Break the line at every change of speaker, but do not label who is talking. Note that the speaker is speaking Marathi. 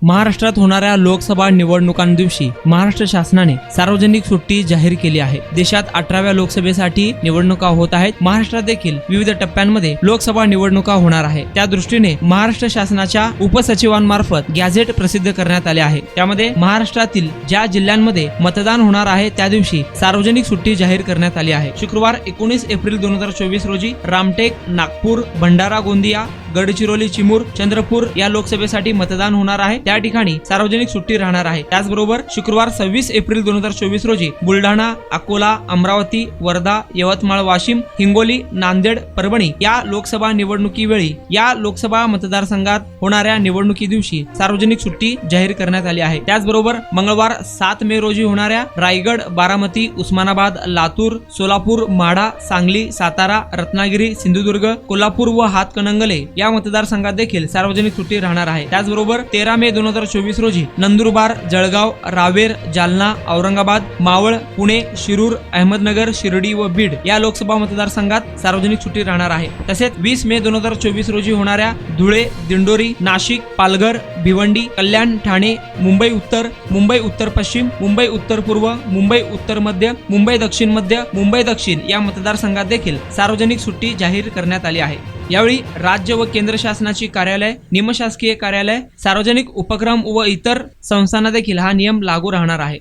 महाराष्ट्रात होणाऱ्या लोकसभा निवडणुकांदिवशी महाराष्ट्र शासनाने सार्वजनिक सुट्टी जाहीर केली आहे। देशात 18व्या लोकसभेसाठी निवडणुका होत आहेत। महाराष्ट्रात देखील विविध टप्प्यांमध्ये लोकसभा निवडणुका होणार आहे। त्या दृष्टीने महाराष्ट्र शासनाच्या उपसचिवांमार्फत गॅझेट प्रसिद्ध करण्यात आले आहे। त्यामध्ये महाराष्ट्रातील ज्या जिल्ह्यांमध्ये मतदान होणार आहे त्या दिवशी सार्वजनिक सुट्टी जाहीर करण्यात आली आहे। शुक्रवार 19 एप्रिल 2024 रोजी रामटेक, नागपूर, भंडारा, गोंदिया, गडचिरोली, चिमूर, चंद्रपूर या लोकसभेसाठी मतदान होणार आहे। त्या ठिकाणी सार्वजनिक सुट्टी राहणार आहे। त्याचबरोबर शुक्रवार 26 एप्रिल 2024 रोजी बुलढाणा, अकोला, अमरावती, वर्धा, यवतमाळ, वाशिम, हिंगोली, नांदेड, परभणी या लोकसभा निवडणुकीवेळी या लोकसभा मतदारसंघात होणाऱ्या निवडणुकी दिवशी सार्वजनिक सुट्टी जाहीर करण्यात आली आहे। त्याचबरोबर मंगळवार 7 मे रोजी होणाऱ्या रायगड, बारामती, उस्मानाबाद, लातूर, सोलापूर, माढा, सांगली, सातारा, रत्नागिरी, सिंधुदुर्ग, कोल्हापूर व हातकणंगले या मतदारसंघात देखील सार्वजनिक सुट्टी राहणार आहे। त्याचबरोबर 13 मे 2024 रोजी नंदुरबार, जळगाव, रावेर, जालना, औरंगाबाद, मावळ, पुणे, शिरूर, अहमदनगर, शिर्डी व बीड या लोकसभा मतदारसंघात सार्वजनिक सुट्टी राहणार आहे। तसेच 20 मे 2024 रोजी होणाऱ्या धुळे, दिंडोरी, नाशिक, पालघर, भिवंडी, कल्याण, ठाणे, मुंबई उत्तर, मुंबई उत्तर पश्चिम, मुंबई उत्तर पूर्व, मुंबई उत्तर मध्य, मुंबई दक्षिण मध्य, मुंबई दक्षिण या मतदारसंघात देखील सार्वजनिक सुट्टी जाहीर करण्यात आली आहे। यावेळी राज्य व केंद्र शासनाची कार्यालय, निमशासकीय कार्यालय, सार्वजनिक उपक्रम व इतर संस्थांना देखील हा नियम लागू राहणार आहे।